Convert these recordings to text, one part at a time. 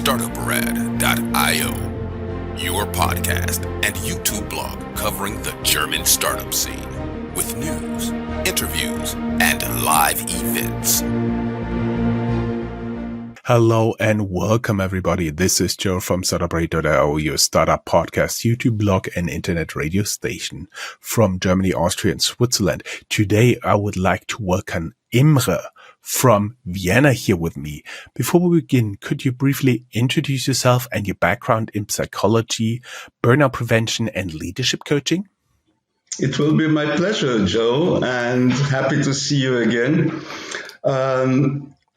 Startuprad.io, your podcast and YouTube blog covering the German startup scene with news, interviews, and live events. Hello and welcome everybody. This is Jörn from Startuprad.io, your startup podcast, YouTube blog and internet radio station from Germany, Austria and Switzerland. Today I would like to welcome Imre from Vienna here with me. Before we begin, could you briefly introduce yourself and your background in psychology, burnout prevention and leadership coaching? It will be my pleasure, Joe, and happy to see you again.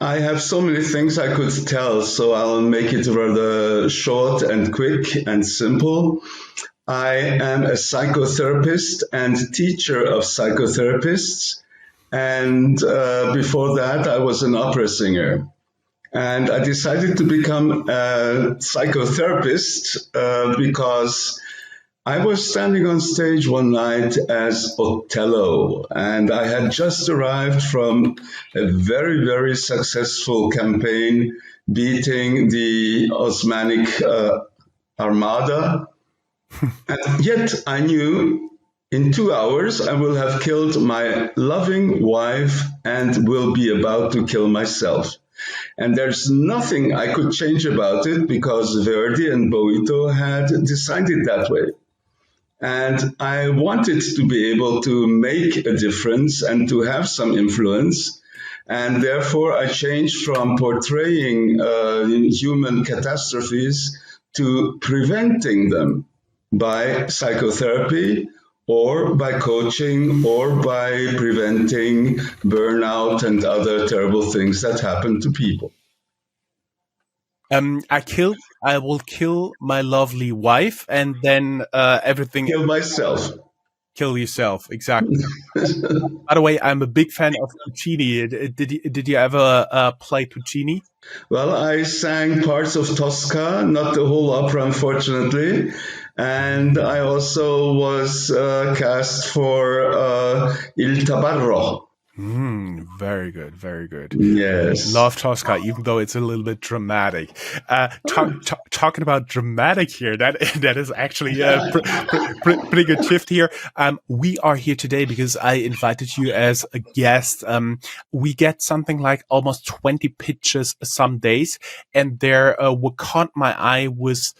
I have so many things I could tell, so I'll make it rather short and quick and simple. I am a psychotherapist and teacher of psychotherapists. And before that, I was an opera singer. And I decided to become a psychotherapist because I was standing on stage one night as Othello, and I had just arrived from a very, very successful campaign beating the Osmanic Armada. And yet I knew in 2 hours I will have killed my loving wife and will be about to kill myself. And there's nothing I could change about it because Verdi and Boito had decided that way. And I wanted to be able to make a difference and to have some influence. And therefore, I changed from portraying human catastrophes to preventing them by psychotherapy or by coaching or by preventing burnout and other terrible things that happen to people. I will kill my lovely wife and then everything. Kill myself. Kill yourself, exactly. By the way, I'm a big fan of Puccini. Did you ever play Puccini? Well, I sang parts of Tosca, not the whole opera, unfortunately. And I also was cast for Il Tabarro. Very good, very good. Yes. Love Tosca, even though it's a little bit dramatic. Talking about dramatic here, that is actually a pretty good shift here. We are here today because I invited you as a guest. We get something like almost 20 pitches some days, and there what caught my eye was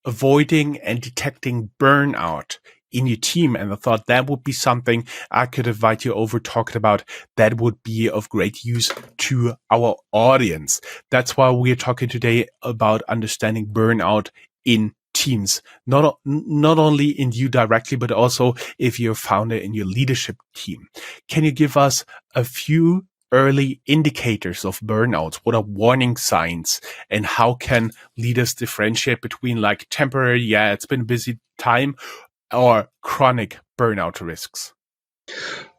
avoiding and detecting burnout in your team. And I thought that would be something I could invite you over talking about that would be of great use to our audience. That's why we're talking today about understanding burnout in teams, not only in you directly, but also if you're a founder in your leadership team. Can you give us a few early indicators of burnouts? What are warning signs, and how can leaders differentiate between like temporary, it's been a busy time, or chronic burnout risks?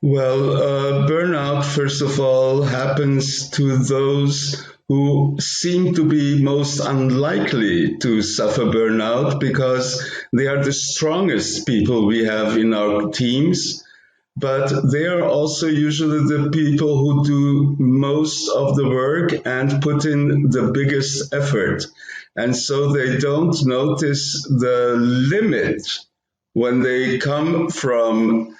Well, burnout, first of all, happens to those who seem to be most unlikely to suffer burnout because they are the strongest people we have in our teams. But they are also usually the people who do most of the work and put in the biggest effort. And so they don't notice the limit when they come from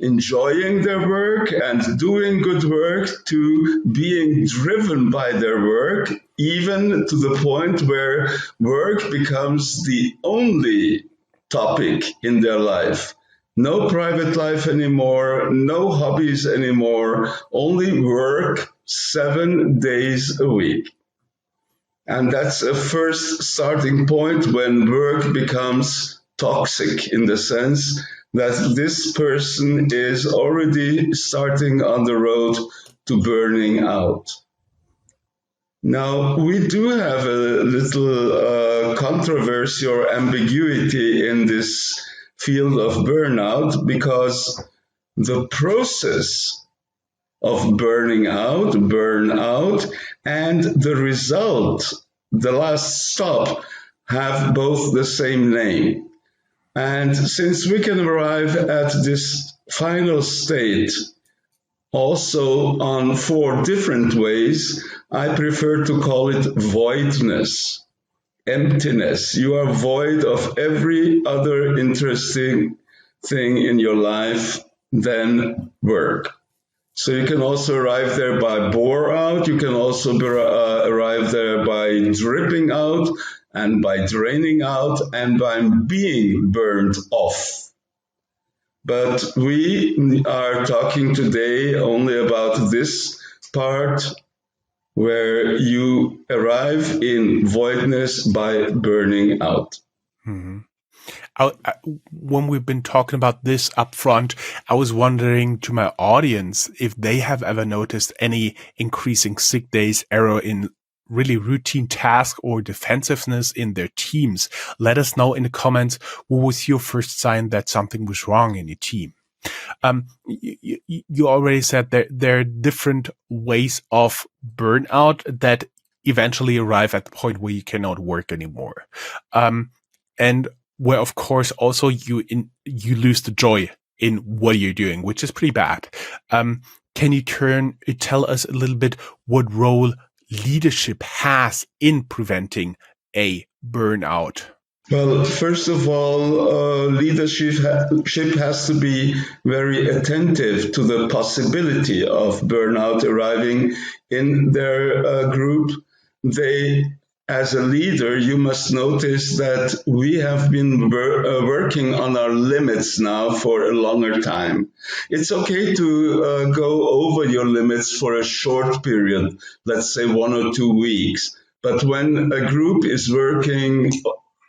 enjoying their work and doing good work to being driven by their work, even to the point where work becomes the only topic in their life. No private life anymore, no hobbies anymore, only work 7 days a week. And that's a first starting point when work becomes toxic, in the sense that this person is already starting on the road to burning out. Now, we do have a little controversy or ambiguity in this field of burnout because the process of burnout, and the result, the last stop, have both the same name. And since we can arrive at this final state also on 4 different ways. I prefer to call it voidness, emptiness. You are void of every other interesting thing in your life than work. So you can also arrive there by bore out. You can also arrive there by dripping out and by draining out and by being burned off. But we are talking today only about this part where you arrive in voidness by burning out. Mhm. When we've been talking about this up front, I was wondering to my audience if they have ever noticed any increasing sick days, error in really routine tasks or defensiveness in their teams. Let us know in the comments, what was your first sign that something was wrong in your team? You already said there are different ways of burnout that eventually arrive at the point where you cannot work anymore. And where of course also you lose the joy in what you're doing, which is pretty bad. Can you tell us a little bit what role leadership has in preventing a burnout? Well, first of all, leadership has to be very attentive to the possibility of burnout arriving in their group. As a leader, you must notice that we have been working on our limits now for a longer time. It's okay to go over your limits for a short period, let's say 1 or 2 weeks. But when a group is working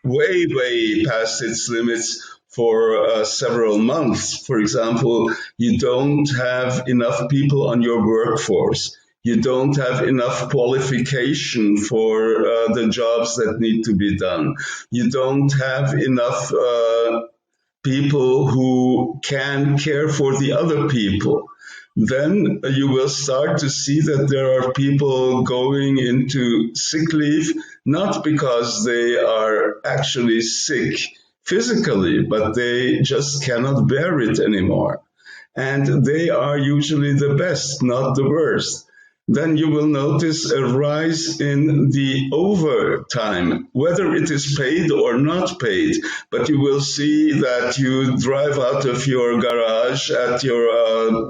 way past its limits for several months. For example, you don't have enough people on your workforce. You don't have enough qualification for the jobs that need to be done. You don't have enough people who can care for the other people. Then you will start to see that there are people going into sick leave, not because they are actually sick physically, but they just cannot bear it anymore. And they are usually the best, not the worst. Then you will notice a rise in the overtime, whether it is paid or not paid. But you will see that you drive out of your garage at your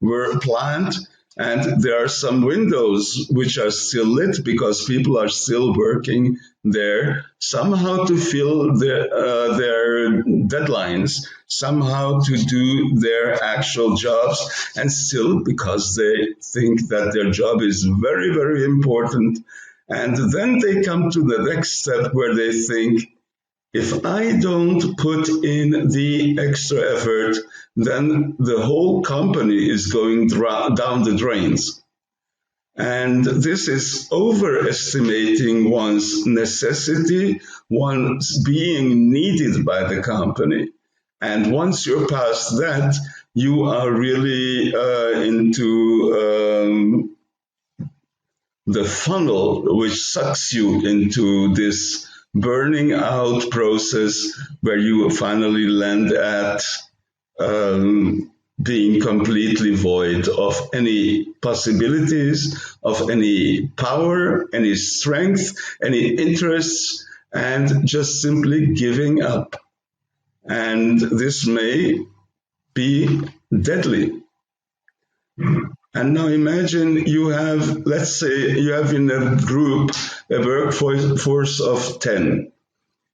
work plant, and there are some windows which are still lit because people are still working there, somehow to fill their deadlines, somehow to do their actual jobs, and still because they think that their job is very important. And then they come to the next step where they think, if I don't put in the extra effort, then the whole company is going down the drains. And this is overestimating one's necessity, one's being needed by the company. And once you're past that, you are really into the funnel which sucks you into this burning out process where you finally land at being completely void of any possibilities, of any power, any strength, any interests, and just simply giving up. And this may be deadly. And now imagine you have, let's say, you have in a group a workforce of 10.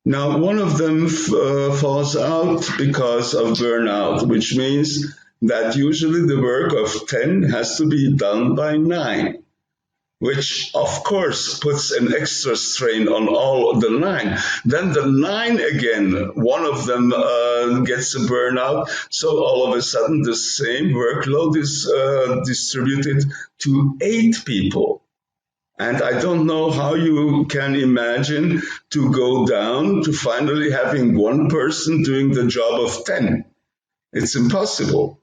Now, one of them falls out because of burnout, which means that usually the work of 10 has to be done by 9, which of course puts an extra strain on all the 9. Then the 9 again, one of them gets a burnout, so all of a sudden the same workload is distributed to 8 people. And I don't know how you can imagine to go down to finally having one person doing the job of 10. It's impossible.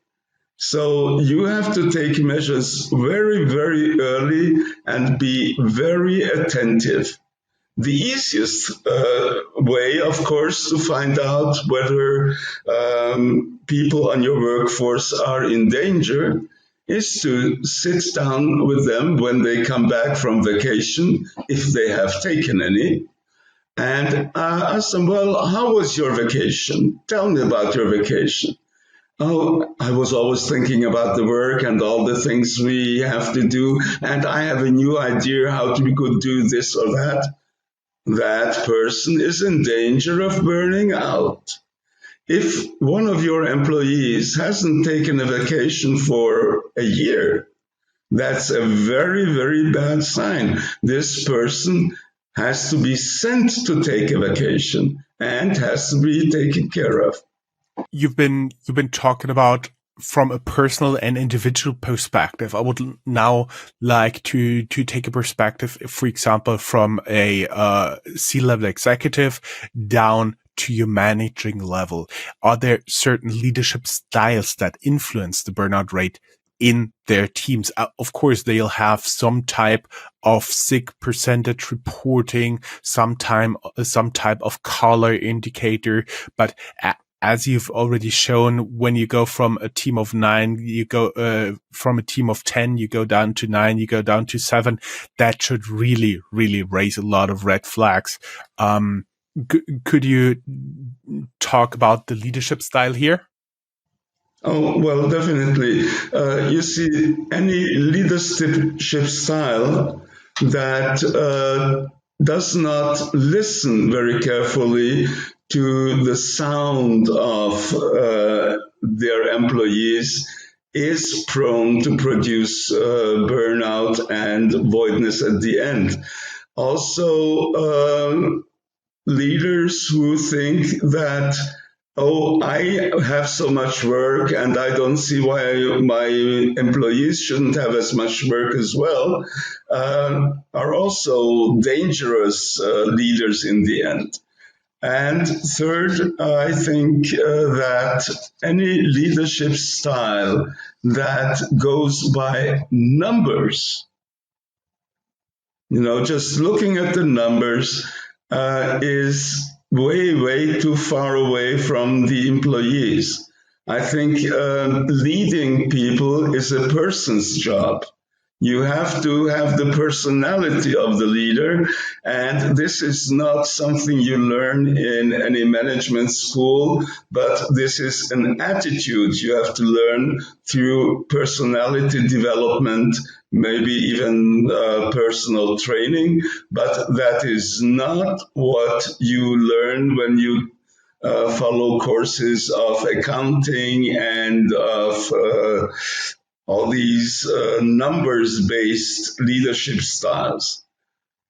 So you have to take measures very early and be very attentive. The easiest way, of course, to find out whether people on your workforce are in danger is to sit down with them when they come back from vacation, if they have taken any, and ask them, well, how was your vacation? Tell me about your vacation. Oh, I was always thinking about the work and all the things we have to do, and I have a new idea how we could do this or that. That person is in danger of burning out. If one of your employees hasn't taken a vacation for a year, that's a very, very bad sign. This person has to be sent to take a vacation and has to be taken care of. You've been talking about from a personal and individual perspective. I would now like to take a perspective, for example, from a C-level executive down to your managing level. Are there certain leadership styles that influence the burnout rate in their teams? Of course, they'll have some type of sick percentage reporting, some type of color indicator, but as you've already shown, when you go from a team of 9, you go from a team of 10, you go down to 9, you go down to 7. That should really, really raise a lot of red flags. Could you talk about the leadership style here? Oh, well, definitely. You see, any leadership style that does not listen very carefully to the sound of their employees is prone to produce burnout and voidness at the end. Also, leaders who think that, oh, I have so much work and I don't see why my employees shouldn't have as much work as well, are also dangerous leaders in the end. And third, I think that any leadership style that goes by numbers, just looking at the numbers, is way, way too far away from the employees. I think leading people is a person's job. You have to have the personality of the leader, and this is not something you learn in any management school, but this is an attitude you have to learn through personality development, maybe even personal training, but that is not what you learn when you follow courses of accounting and of all these numbers-based leadership styles.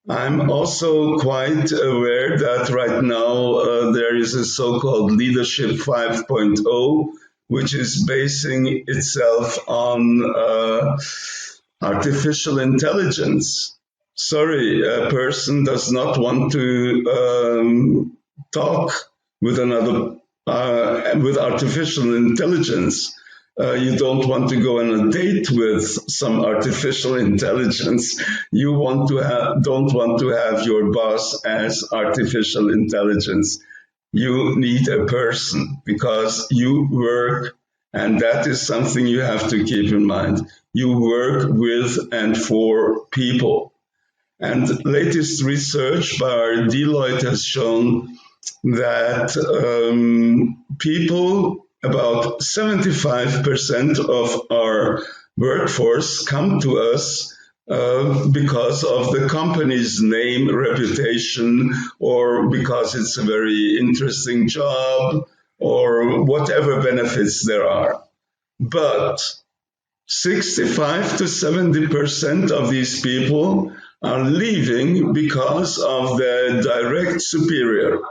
I'm also quite aware that right now there is a so-called Leadership 5.0, which is basing itself on artificial intelligence. Sorry, a person does not want to talk with another with artificial intelligence. You don't want to go on a date with some artificial intelligence. You don't want to have your boss as artificial intelligence. You need a person because you work, and that is something you have to keep in mind. You work with and for people. And latest research by Deloitte has shown that people, about 75% of our workforce come to us because of the company's name, reputation, or because it's a very interesting job, or whatever benefits there are. But 65 to 70% of these people are leaving because of their direct superior,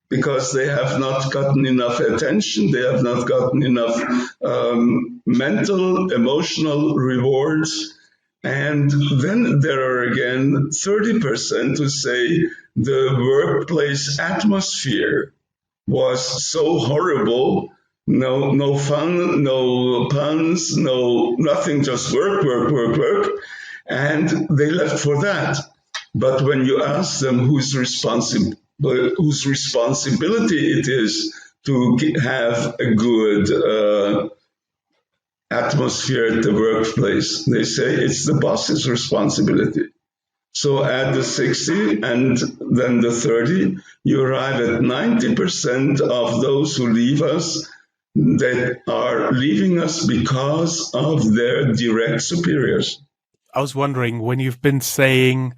because they have not gotten enough attention, they have not gotten enough mental, emotional rewards. And then there are again 30% who say the workplace atmosphere was so horrible, no fun, no puns, nothing, just work, and they left for that. But when you ask them whose responsibility it is to have a good atmosphere at the workplace. They say it's the boss's responsibility. So add the 60 and then the 30, you arrive at 90% of those who leave us that are leaving us because of their direct superiors. I was wondering, when you've been saying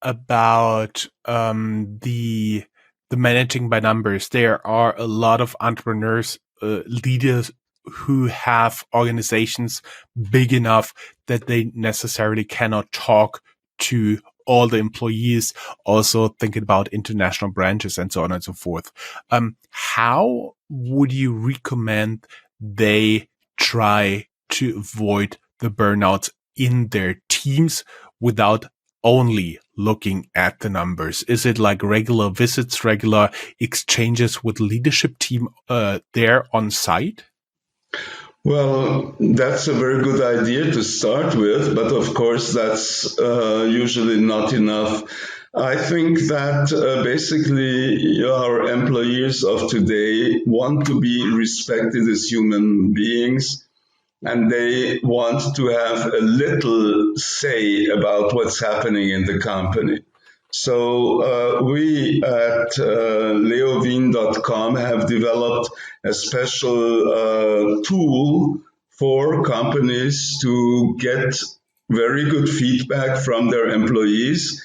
about the managing by numbers, there are a lot of entrepreneurs, leaders who have organizations big enough that they necessarily cannot talk to all the employees, also thinking about international branches and so on and so forth. How would you recommend they try to avoid the burnouts in their teams without only looking at the numbers? Is it like regular visits, regular exchanges with leadership team there on site? Well, that's a very good idea to start with, but of course that's usually not enough. I think that basically our employees of today want to be respected as human beings, and they want to have a little say about what's happening in the company. So we at leovin.com have developed a special tool for companies to get very good feedback from their employees,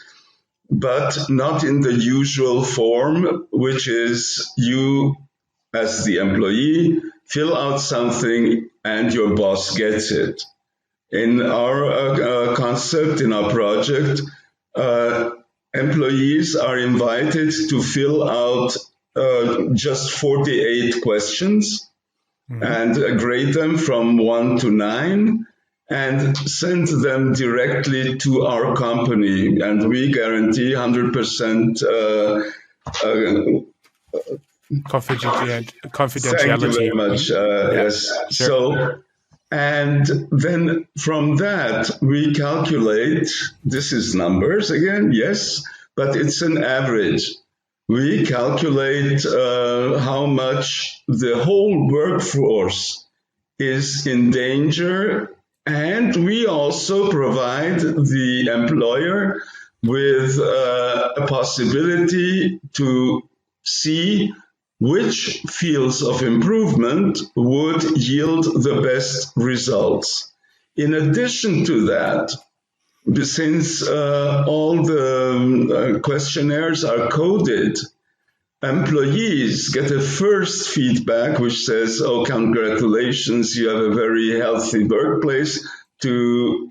but not in the usual form, which is you as the employee fill out something and your boss gets it. In our concept, in our project, employees are invited to fill out just 48 questions and grade them from 1 to 9 and send them directly to our company. And we guarantee 100% confidentiality. Thank you very much. Yes. Sure. So, and then from that, we calculate, this is numbers again, yes, but it's an average. We calculate how much the whole workforce is in danger, and we also provide the employer with a possibility to see which fields of improvement would yield the best results. In addition to that, since all the questionnaires are coded, employees get a first feedback which says, oh, congratulations, you have a very healthy workplace, to,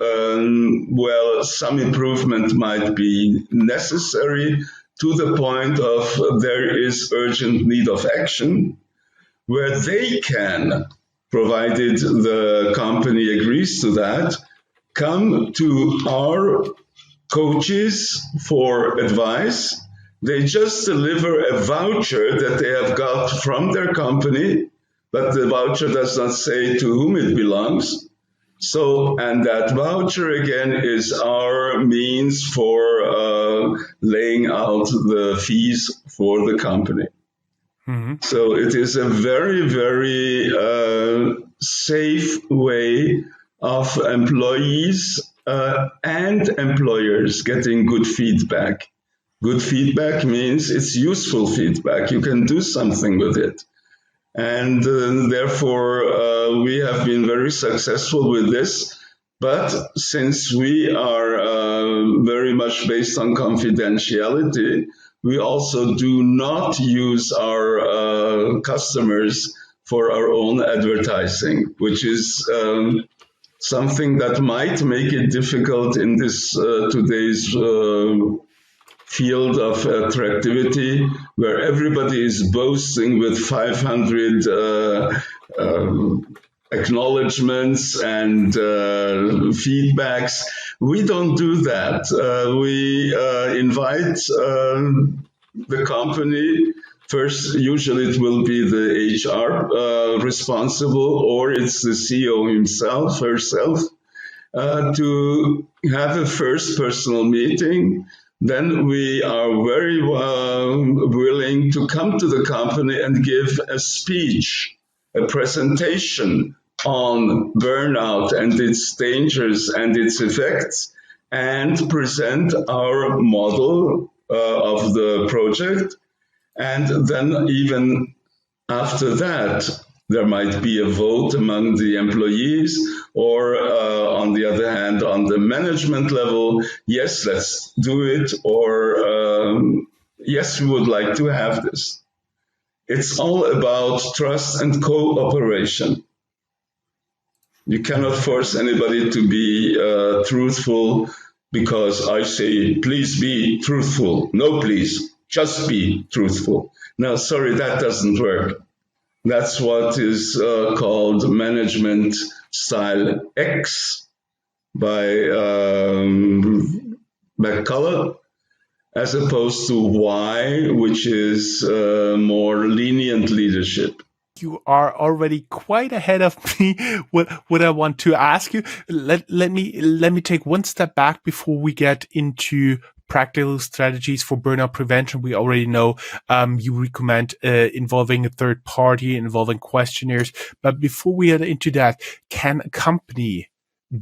well, some improvement might be necessary, to the point of there is urgent need of action, where they can, provided the company agrees to that, come to our coaches for advice. They just deliver a voucher that they have got from their company, but the voucher does not say to whom it belongs. So, and that voucher again is our means for laying out the fees for the company. Mm-hmm. So it is a very, very safe way of employees and employers getting good feedback. Good feedback means it's useful feedback. You can do something with it. And therefore, we have been very successful with this. But since we are very much based on confidentiality, we also do not use our customers for our own advertising, which is something that might make it difficult in this today's field of attractivity, where everybody is boasting with 500 acknowledgements and feedbacks. We don't do that. We invite the company. First, usually it will be the HR responsible, or it's the CEO himself, herself, to have a first personal meeting. Then we are very willing to come to the company and give a speech, a presentation on burnout and its dangers and its effects, and present our model of the project. And then even after that, there might be a vote among the employees, or on the other hand, on the management level, yes, let's do it, or yes, we would like to have this. It's all about trust and cooperation. You cannot force anybody to be truthful because I say, please be truthful. No, please, just be truthful. No, sorry, that doesn't work. That's what is called management style X by McCullough, as opposed to Y, which is more lenient leadership. You are already quite ahead of me. What I want to ask you, let me take one step back before we get into practical strategies for burnout prevention. We already know you recommend involving a third party, involving questionnaires. But before we get into that, can a company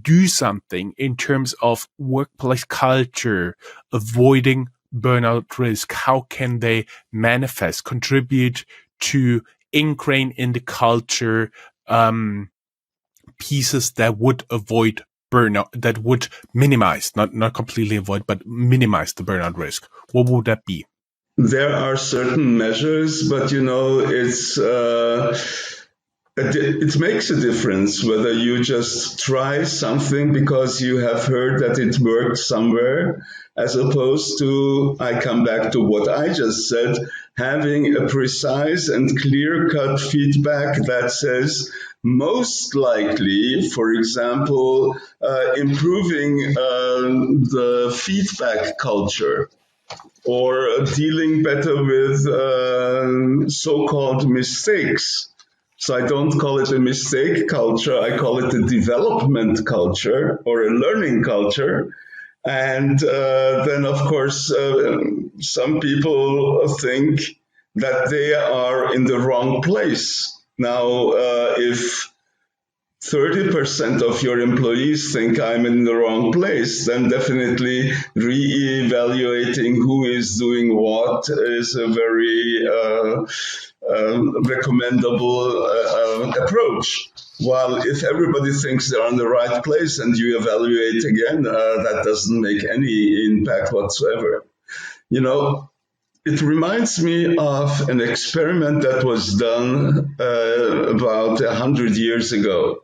do something in terms of workplace culture, avoiding burnout risk? How can they contribute to ingrain in the culture pieces that would avoid burnout, that would minimize, not completely avoid, but minimize the burnout risk? What would that be? There are certain measures, but it makes a difference whether you just try something because you have heard that it worked somewhere, as opposed to, I come back to what I just said, having a precise and clear-cut feedback that says, most likely, for example, improving the feedback culture, or dealing better with so-called mistakes. So I don't call it a mistake culture, I call it a development culture or a learning culture. And then, of course, some people think that they are in the wrong place. Now, if 30% of your employees think I'm in the wrong place, then definitely re-evaluating who is doing what is a very recommendable approach. While if everybody thinks they're on the right place and you evaluate again, that doesn't make any impact whatsoever. It reminds me of an experiment that was done about 100 years ago.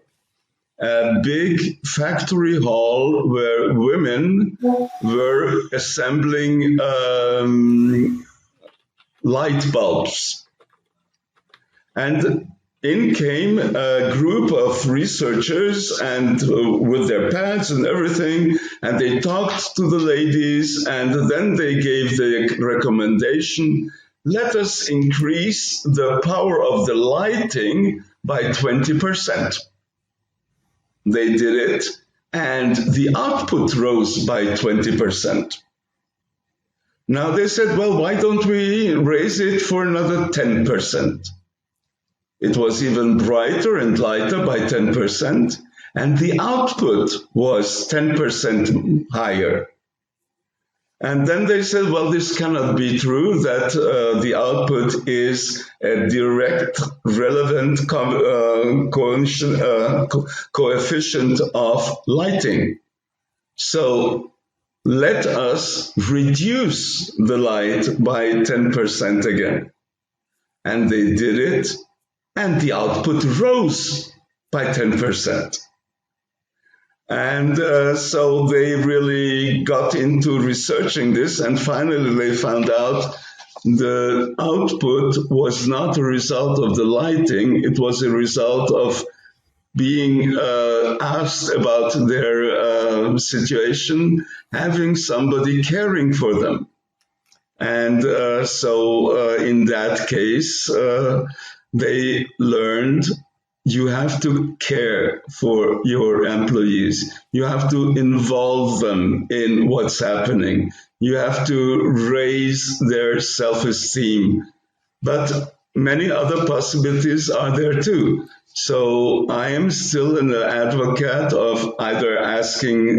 A big factory hall where women were assembling light bulbs. And in came a group of researchers and with their pads and everything, and they talked to the ladies, and then they gave the recommendation, let us increase the power of the lighting by 20%. They did it, and the output rose by 20%. Now they said, well, why don't we raise it for another 10%? It was even brighter and lighter by 10%, and the output was 10% higher. And then they said, well, this cannot be true, that the output is a direct, relevant coefficient of lighting. So let us reduce the light by 10% again. And they did it, and the output rose by 10%. And so they really got into researching this, and finally they found out the output was not a result of the lighting, it was a result of being asked about their situation, having somebody caring for them. And so in that case, they learned you have to care for your employees. You have to involve them in what's happening. You have to raise their self-esteem. But many other possibilities are there too. So I am still an advocate of either asking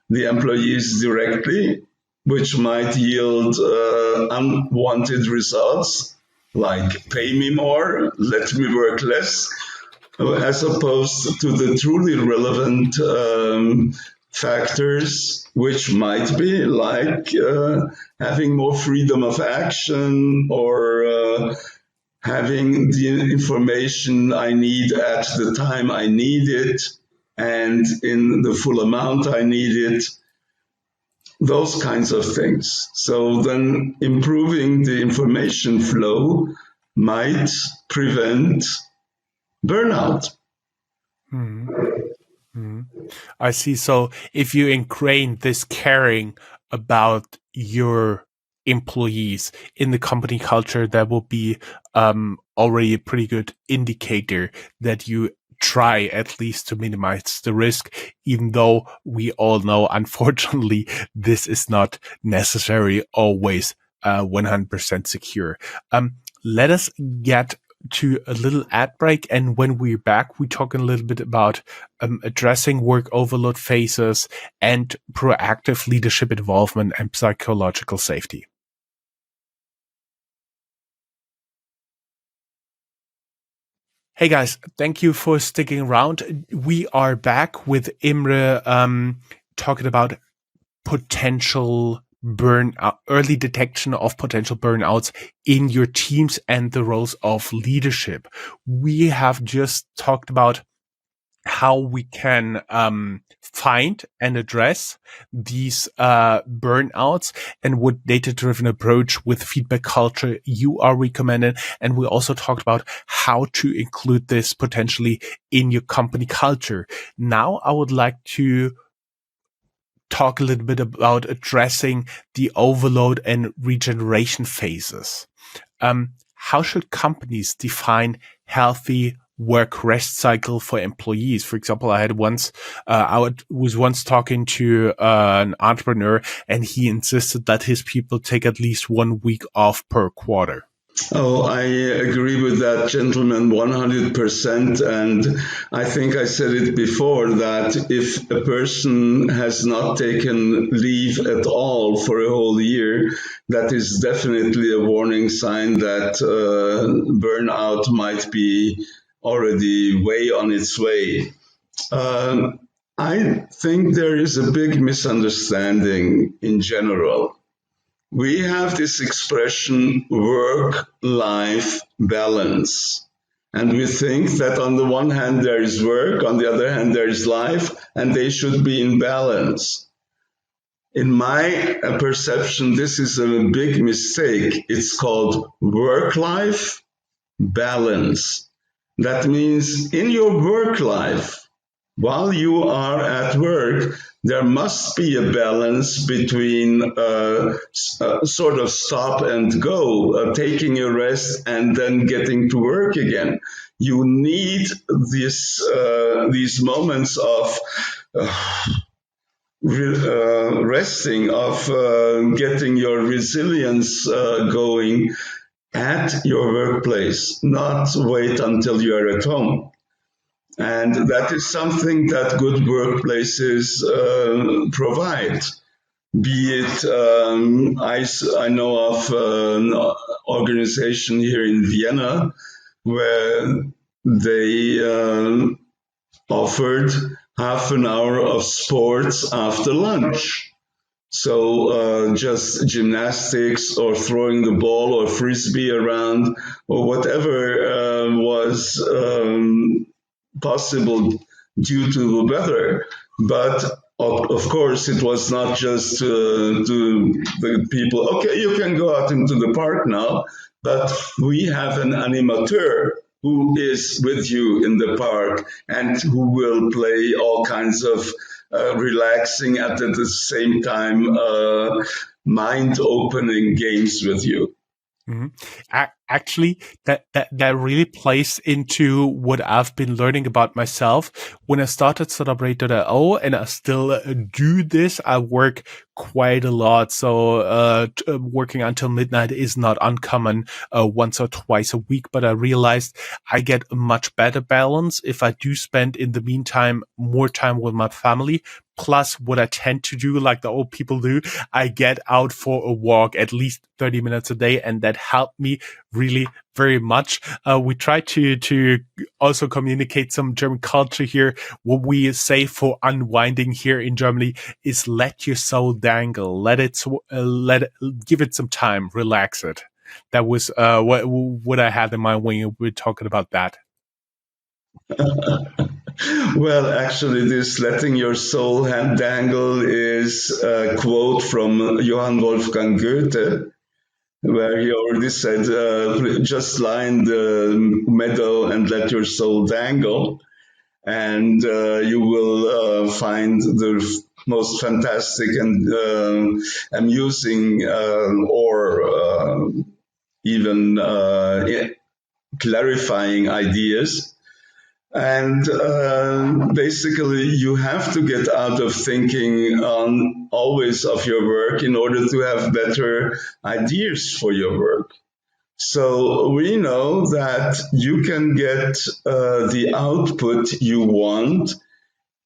the employees directly, which might yield unwanted results, like pay me more, let me work less, as opposed to the truly relevant factors, which might be like having more freedom of action or having the information I need at the time I need it and in the full amount I need it, those kinds of things. So then improving the information flow might prevent burnout. Hmm. Hmm. I see. So if you ingrain this caring about your employees in the company culture, that will be already a pretty good indicator that you try at least to minimize the risk, even though we all know, unfortunately, this is not necessarily always 100% secure. Let us get to a little ad break, and when we're back, we talk a little bit about addressing work overload phases and proactive leadership involvement and psychological safety. Hey guys, thank you for sticking around. We are back with Imre talking about potential burnout, early detection of potential burnouts in your teams and the roles of leadership. We have just talked about how we can find and address these burnouts and what data-driven approach with feedback culture you are recommending. And we also talked about how to include this potentially in your company culture. Now I would like to talk a little bit about addressing the overload and regeneration phases. How should companies define healthy work rest cycle for employees? For example, I was once talking to an entrepreneur, and he insisted that his people take at least 1 week off per quarter. Oh, I agree with that gentleman 100%. And I think I said it before that if a person has not taken leave at all for a whole year, that is definitely a warning sign that burnout might be already way on its way. I think there is a big misunderstanding in general. We have this expression work-life balance. And we think that on the one hand there is work, on the other hand there is life, and they should be in balance. In my perception, this is a big mistake. It's called work-life balance. That means in your work life, while you are at work, there must be a balance between sort of stop and go, taking a rest and then getting to work again. You need these moments of resting, of getting your resilience going at your workplace, not wait until you are at home. And that is something that good workplaces provide. Be it, I know of an organization here in Vienna where they offered half an hour of sports after lunch. So just gymnastics or throwing the ball or frisbee around or whatever was possible due to the weather. But of course, it was not just to the people, okay, you can go out into the park now, but we have an animateur who is with you in the park and who will play all kinds of relaxing at the same time mind-opening games with you. Mhm. Actually, that really plays into what I've been learning about myself. When I started Startuprad.io, and I still do this, I work quite a lot. So working until midnight is not uncommon, once or twice a week. But I realized I get a much better balance if I do spend in the meantime more time with my family. Plus, what I tend to do, like the old people do, I get out for a walk at least 30 minutes a day, and that helped me really very much. We try to also communicate some German culture here. What we say for unwinding here in Germany is let your soul dangle, give it some time, relax it. That was what I had in mind when you were talking about that. Well, actually, this letting your soul dangle is a quote from Johann Wolfgang Goethe, where he already said, just lie in the meadow and let your soul dangle, and you will find the most fantastic and amusing or even clarifying ideas. And basically, you have to get out of thinking on always of your work in order to have better ideas for your work. So we know that you can get the output you want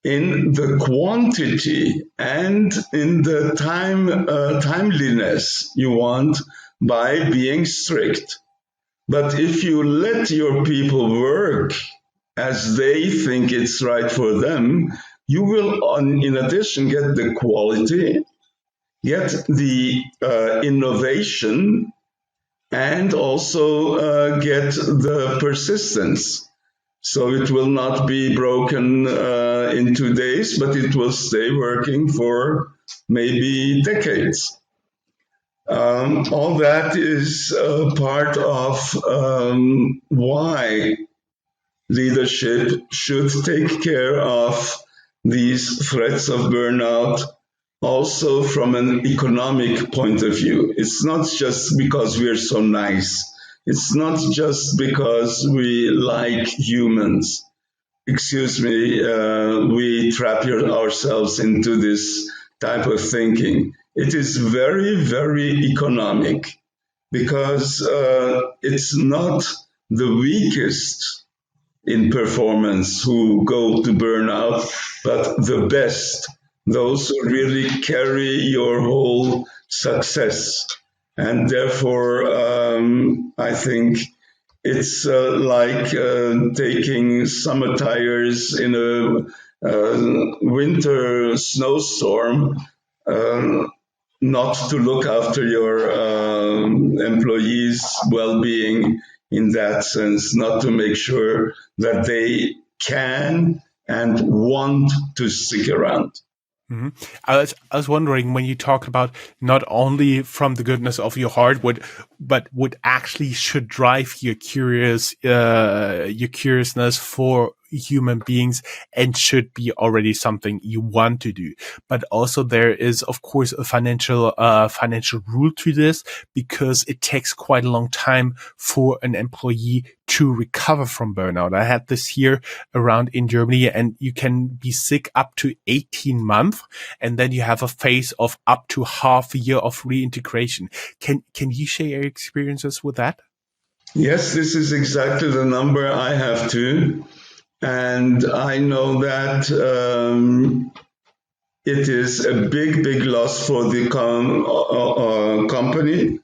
in the quantity and in the timeliness you want by being strict. But if you let your people work as they think it's right for them, you will, in addition, get the quality, get the innovation, and also get the persistence. So it will not be broken in 2 days, but it will stay working for maybe decades. All that is part of why leadership should take care of these threats of burnout also from an economic point of view. It's not just because we're so nice. It's not just because we like humans. Excuse me, we trap ourselves into this type of thinking. It is very, very economic because it's not the weakest in performance who go to burnout, but the best, those who really carry your whole success. And therefore, I think it's like taking summer tires in a winter snowstorm, uh, not to look after your employees' well-being in that sense, not to make sure that they can and want to stick around. Mhm. I was wondering when you talk about not only from the goodness of your heart, but what actually should drive your curiousness for human beings and should be already something you want to do. But also there is, of course, a financial rule to this because it takes quite a long time for an employee to recover from burnout. I had this here around in Germany, and you can be sick up to 18 months, and then you have a phase of up to half a year of reintegration. Can you share your experiences with that? Yes, this is exactly the number I have too. And I know that it is a big, big loss for the company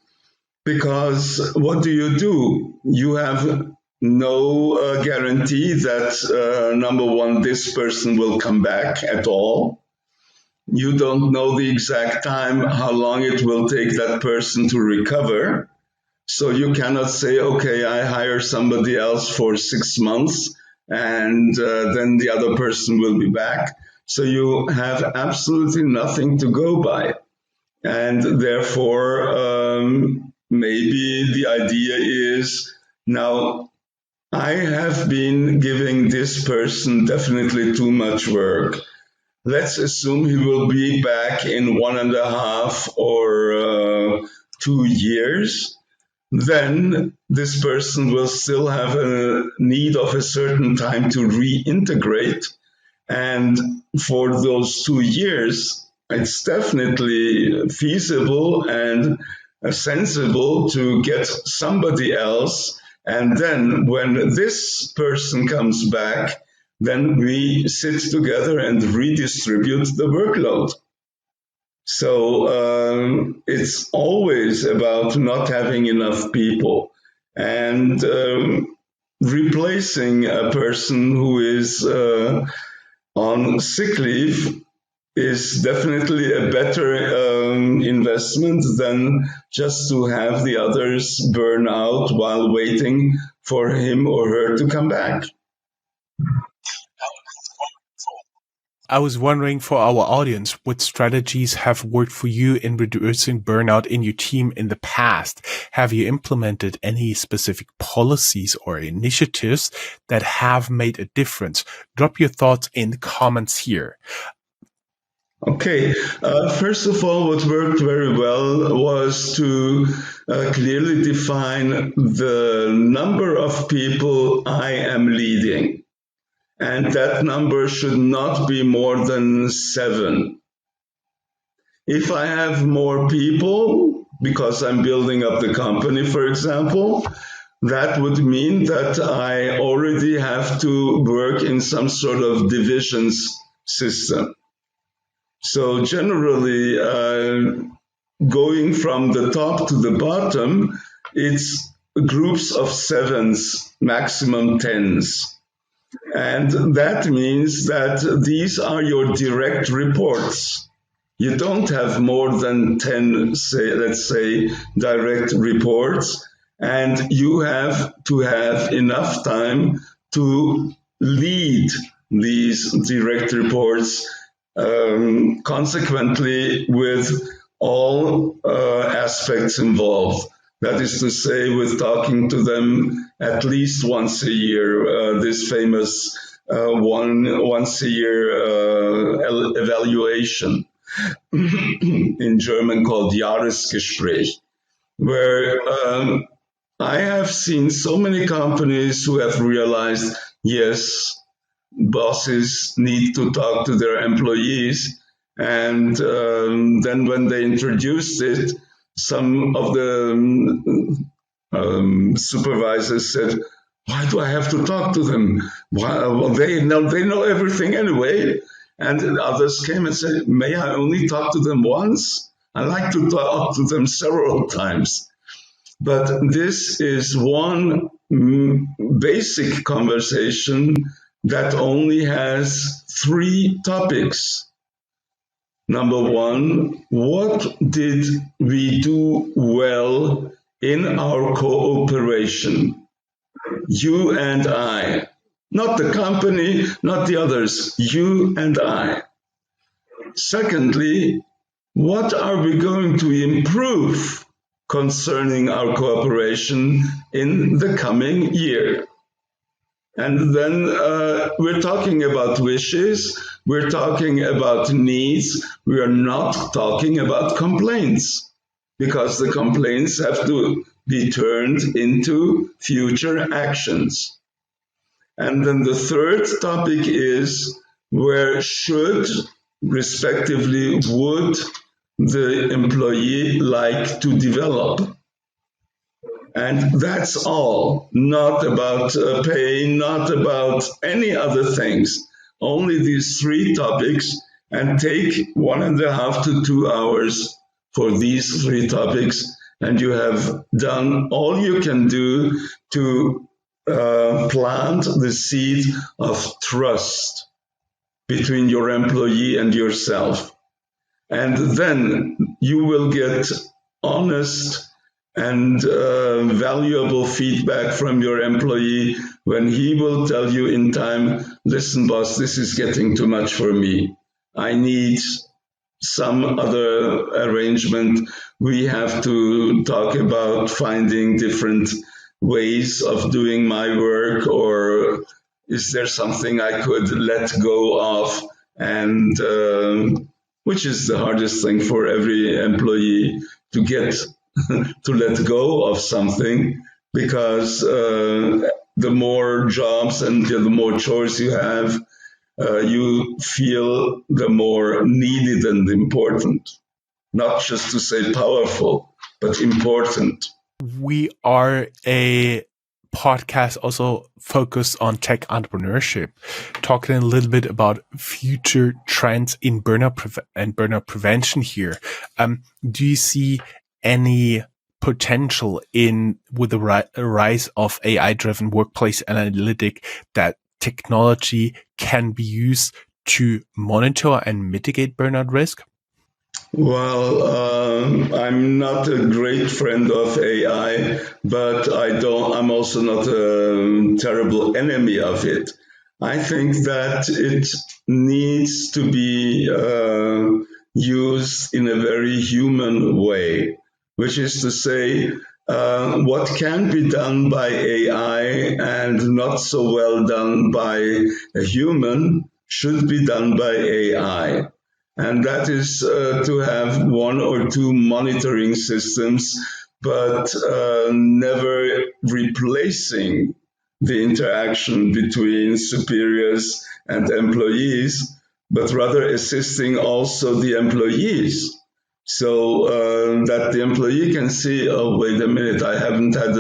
because what do? You have no guarantee that, number one, this person will come back at all. You don't know the exact time, how long it will take that person to recover. So you cannot say, okay, I hire somebody else for 6 months and then the other person will be back. So you have absolutely nothing to go by. And therefore, maybe the idea is now I have been giving this person definitely too much work. Let's assume he will be back in 1.5 or 2 years. then this person will still have a need of a certain time to reintegrate. And for those 2 years, it's definitely feasible and sensible to get somebody else. And then when this person comes back, then we sit together and redistribute the workload. So it's always about not having enough people and replacing a person who is on sick leave is definitely a better investment than just to have the others burn out while waiting for him or her to come back. I was wondering for our audience, what strategies have worked for you in reducing burnout in your team in the past? Have you implemented any specific policies or initiatives that have made a difference? Drop your thoughts in the comments here. Okay, first of all, what worked very well was to clearly define the number of people I am leading. And that number should not be more than 7. If I have more people, because I'm building up the company, for example, that would mean that I already have to work in some sort of divisions system. So generally, going from the top to the bottom, it's groups of 7s, maximum 10s. And that means that these are your direct reports. You don't have more than 10, let's say, direct reports, and you have to have enough time to lead these direct reports, consequently with all aspects involved. That is to say, with talking to them at least once a year, this famous once a year evaluation in German called Jahresgespräch, where I have seen so many companies who have realized, yes, bosses need to talk to their employees. And then when they introduced it, some of the supervisors said, why do I have to talk to them? Well, they know everything anyway. And others came and said, may I only talk to them once? I like to talk to them several times. But this is one basic conversation that only has 3 topics. Number 1, what did we do well in our cooperation? You and I. Not the company, not the others. You and I. Secondly, what are we going to improve concerning our cooperation in the coming year? And then we're talking about wishes, we're talking about needs, we are not talking about complaints, because the complaints have to be turned into future actions. And then the third topic is where should, respectively, would the employee like to develop? And that's all, not about pay, not about any other things, only these 3 topics, and take 1.5 to 2 hours for these 3 topics, and you have done all you can do to plant the seed of trust between your employee and yourself. And then you will get honest and valuable feedback from your employee when he will tell you in time, listen, boss, this is getting too much for me. I need some other arrangement. We have to talk about finding different ways of doing my work, or is there something I could let go of? And which is the hardest thing for every employee, to get to let go of something, because the more jobs and the more choice you have, you feel the more needed and important. Not just to say powerful, but important. We are a podcast also focused on tech entrepreneurship, talking a little bit about future trends in burnout and burnout prevention here. Do you see any potential with the rise of AI-driven workplace analytic that technology can be used to monitor and mitigate burnout risk? Well, I'm not a great friend of AI, but I'm also not a terrible enemy of it. I think that it needs to be used in a very human way, which is to say, what can be done by AI and not so well done by a human should be done by AI. And that is to have one or two monitoring systems, but never replacing the interaction between superiors and employees, but rather assisting also the employees. So that the employee can see, oh, wait a minute, I haven't had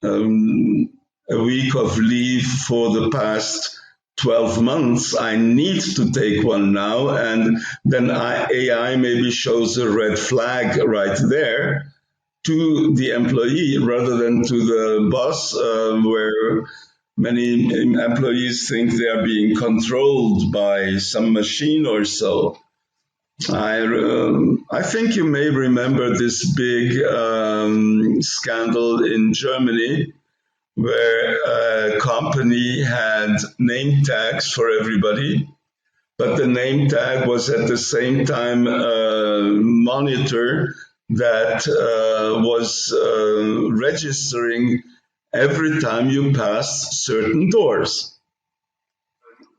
a week of leave for the past 12 months. I need to take one now. And then AI maybe shows a red flag right there to the employee rather than to the boss, where many employees think they are being controlled by some machine or so. I think you may remember this big scandal in Germany where a company had name tags for everybody, but the name tag was at the same time a monitor that was registering every time you passed certain doors.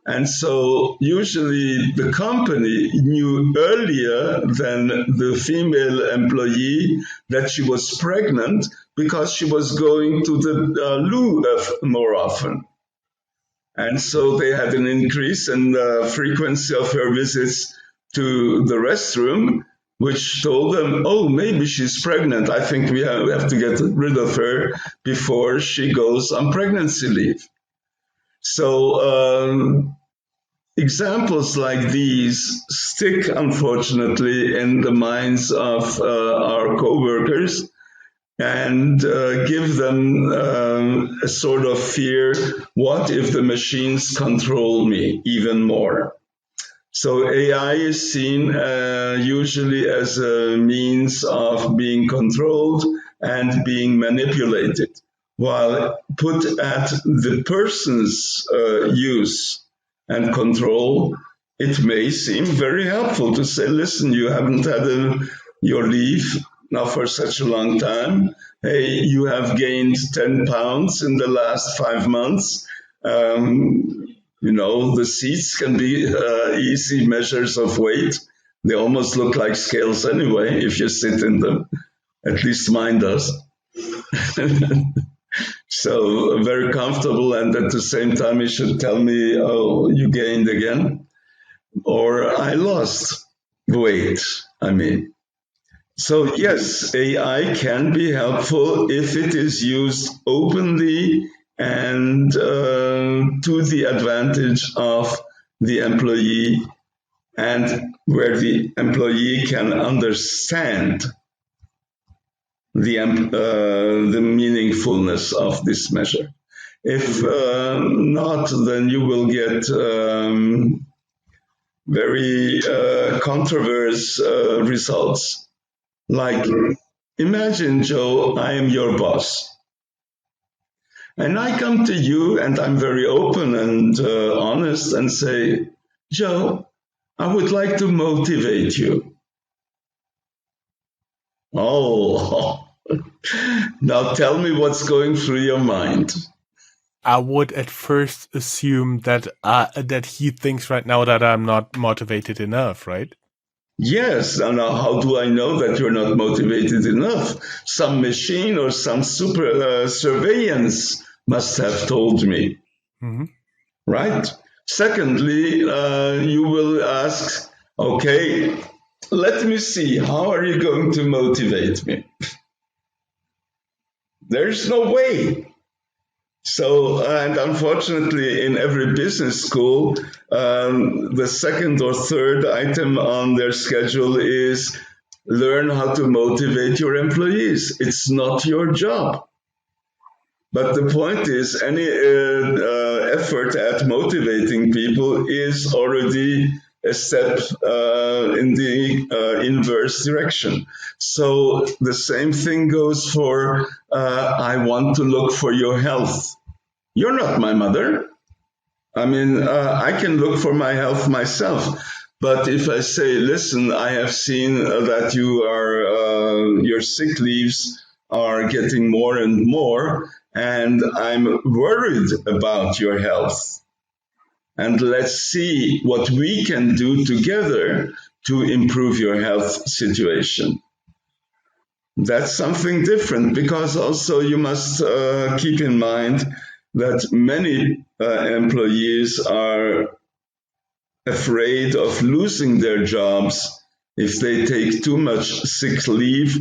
And so usually the company knew earlier than the female employee that she was pregnant because she was going to the loo more often. And so they had an increase in the frequency of her visits to the restroom, which told them, oh, maybe she's pregnant. I think we have to get rid of her before she goes on pregnancy leave. So examples like these stick, unfortunately, in the minds of our coworkers and give them a sort of fear. What if the machines control me even more? So AI is seen usually as a means of being controlled and being manipulated, while put at the person's use and control, it may seem very helpful to say, listen, you haven't had your leave now for such a long time. Hey, you have gained 10 pounds in the last 5 months. The seats can be easy measures of weight. They almost look like scales anyway if you sit in them. At least mine does. So very comfortable, and at the same time you should tell me, oh, you gained again, or I lost weight, So yes, AI can be helpful if it is used openly and to the advantage of the employee, and where the employee can understand the meaningfulness of this measure. If not, then you will get very controversial results. Like, imagine, Joe, I am your boss. And I come to you and I'm very open and honest and say, Joe, I would like to motivate you. Oh, now tell me what's going through your mind. I would at first assume that he thinks right now that I'm not motivated enough, right? Yes, and how do I know that you're not motivated enough? Some machine or some super surveillance must have told me, Mm-hmm. right? Secondly, you will ask, okay, let me see, how are you going to motivate me? There's no way. So, and unfortunately, in every business school, the second or third item on their schedule is learn how to motivate your employees. It's not your job. But the point is, any effort at motivating people is already a step in the inverse direction. So the same thing goes for I want to look for your health. You're not my mother. I mean, I can look for my health myself. But if I say, listen, I have seen that your sick leaves are getting more and more, and I'm worried about your health. And let's see what we can do together to improve your health situation. That's something different because also you must keep in mind that many employees are afraid of losing their jobs if they take too much sick leave.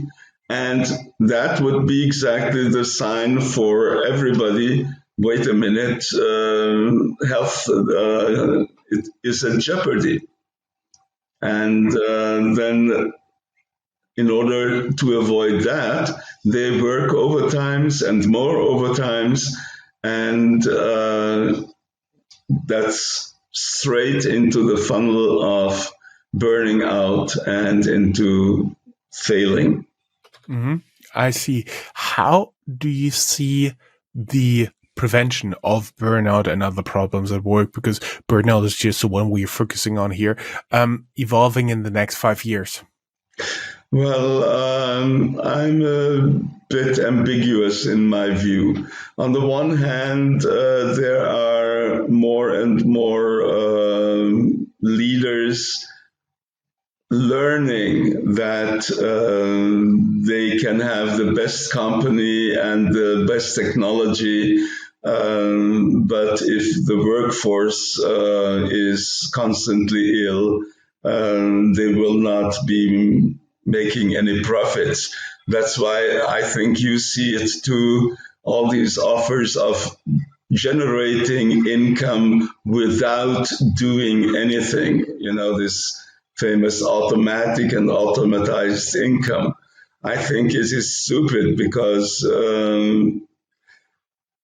And that would be exactly the sign for everybody. Wait a minute, health it is in jeopardy. And then in order to avoid that, they work overtimes and more overtimes, and that's straight into the funnel of burning out and into failing. Mm-hmm. I see. How do you see the prevention of burnout and other problems at work? Because burnout is just the one we're focusing on here, evolving in the next 5 years. Well, I'm a bit ambiguous in my view. On the one hand, there are more and more leaders learning that they can have the best company and the best technology, but if the workforce is constantly ill, they will not be making any profits. That's why I think you see it too, all these offers of generating income without doing anything. You know, this famous automatic and automatized income. I think it is stupid because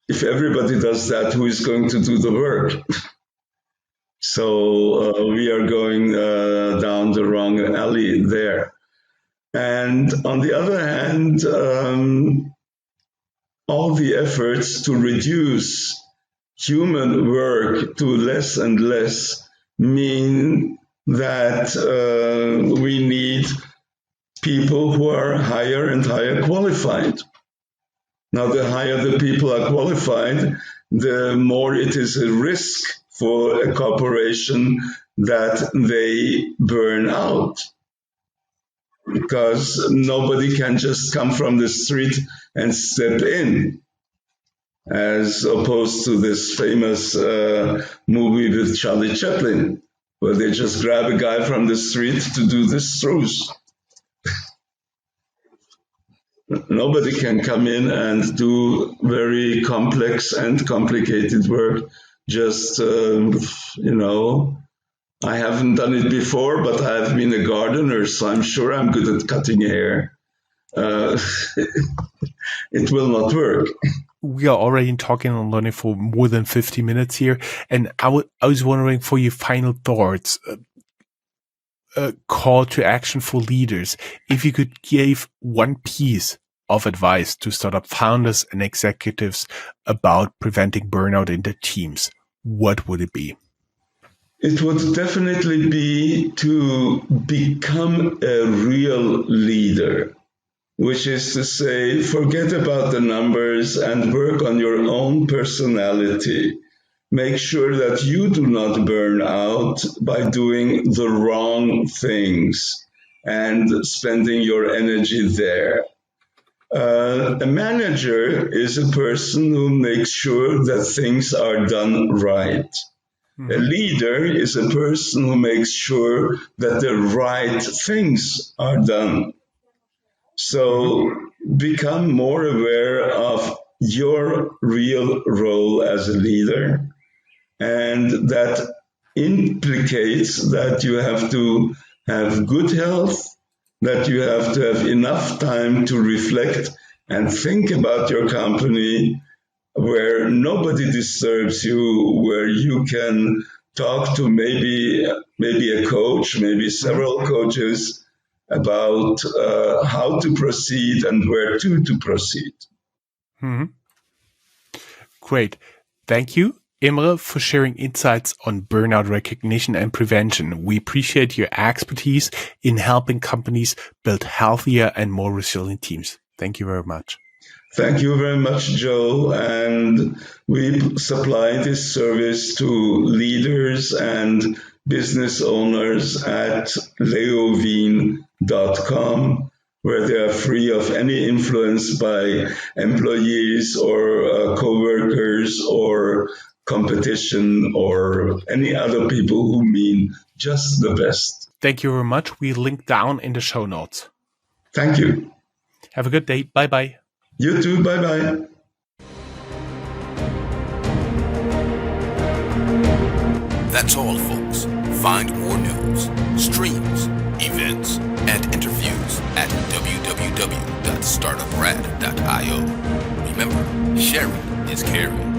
if everybody does that, who is going to do the work? So we are going down the wrong alley there. And on the other hand, all the efforts to reduce human work to less and less mean that we need people who are higher and higher qualified. Now, the higher the people are qualified, the more it is a risk for a corporation that they burn out, because nobody can just come from the street and step in, as opposed to this famous movie with Charlie Chaplin, where they just grab a guy from the street to do the struts. Nobody can come in and do very complex and complicated work. Just, I haven't done it before, but I've been a gardener, so I'm sure I'm good at cutting hair. It will not work. We are already talking and learning for more than 50 minutes here. And I was wondering, for your final thoughts, a call to action for leaders. If you could give one piece of advice to startup founders and executives about preventing burnout in their teams, what would it be? It would definitely be to become a real leader, which is to say, forget about the numbers and work on your own personality. make sure that you do not burn out by doing the wrong things and spending your energy there. A manager is a person who makes sure that things are done right. A leader is a person who makes sure that the right things are done. So become more aware of your real role as a leader, and that implicates that you have to have good health, that you have to have enough time to reflect and think about your company, where nobody disturbs you, where you can talk to maybe a coach, maybe several coaches about how to proceed and where to proceed. Great. Thank you, Imre, for sharing insights on burnout recognition and prevention. We appreciate your expertise in helping companies build healthier and more resilient teams. Thank you very much. Thank you very much, Joe. And we supply this service to leaders and business owners at leovine.com, where they are free of any influence by employees or co-workers or competition or any other people who mean just the best. Thank you very much. We link down in the show notes. Thank you. Have a good day. Bye-bye. You too. Bye-bye. That's all, folks. Find more news, streams, events, and interviews at www.startuprad.io. Remember, sharing is caring.